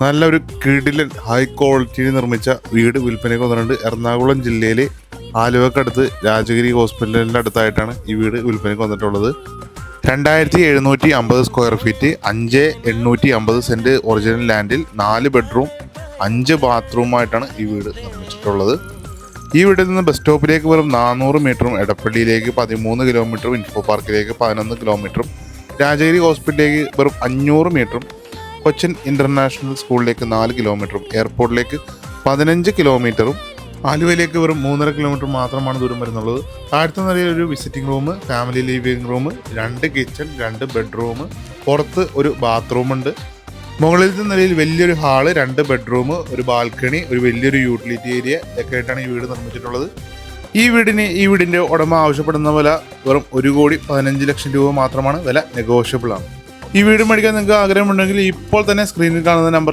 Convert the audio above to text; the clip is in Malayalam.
നല്ലൊരു കിടിലൻ ഹൈ ക്വാളിറ്റിയിൽ നിർമ്മിച്ച വീട് വിൽപ്പനയ്ക്ക് വന്നിട്ടുണ്ട്. എറണാകുളം ജില്ലയിലെ ആലുവക്കടുത്ത് രാജഗിരി ഹോസ്പിറ്റലിൻ്റെ അടുത്തായിട്ടാണ് ഈ വീട് വിൽപ്പനയ്ക്ക് വന്നിട്ടുള്ളത്. 2750 സ്ക്വയർ ഫീറ്റ്, 5850 സെൻറ്റ് ഒറിജിനൽ ലാൻഡിൽ 4 ബെഡ്റൂം 5 ബാത്റൂമായിട്ടാണ് ഈ വീട് നിർമ്മിച്ചിട്ടുള്ളത്. ഈ വീട്ടിൽ നിന്ന് ബസ് സ്റ്റോപ്പിലേക്ക് വെറും 400 മീറ്ററും, എടപ്പള്ളിയിലേക്ക് 13 കിലോമീറ്ററും, ഇൻഫോ പാർക്കിലേക്ക് 11 കിലോമീറ്ററും, രാജഗിരി ഹോസ്പിറ്റലിലേക്ക് വെറും 500 മീറ്ററും, കൊച്ചിൻ ഇൻ്റർനാഷണൽ സ്കൂളിലേക്ക് 4 കിലോമീറ്ററും, എയർപോർട്ടിലേക്ക് 15 കിലോമീറ്ററും, ആലുവയിലേക്ക് വെറും 3.5 കിലോമീറ്റർ മാത്രമാണ് ദൂരം വരുന്നുള്ളത്. താഴത്തെ നിലയിൽ ഒരു visiting room, family living room, 2 kitchen, 2 bedroom, പുറത്ത് ഒരു ബാത്റൂം ഉണ്ട്. മുകളിലത്തെ നിലയിൽ വലിയൊരു ഹാള്, 2 ബെഡ്റൂം, ഒരു ബാൽക്കണി, ഒരു വലിയൊരു യൂട്ടിലിറ്റി ഏരിയ ഒക്കെ ആയിട്ടാണ് ഈ വീട് നിർമ്മിച്ചിട്ടുള്ളത്. ഈ വീടിൻ്റെ ഉടമ ആവശ്യപ്പെടുന്ന വില വെറും 1,15,00,000 രൂപ മാത്രമാണ്. വില നെഗോഷ്യബിൾ ആണ്. ഈ വീട് മേടിക്കാൻ നിങ്ങൾക്ക് ആഗ്രഹമുണ്ടെങ്കിൽ ഇപ്പോൾ തന്നെ സ്ക്രീനിൽ കാണുന്ന നമ്പർ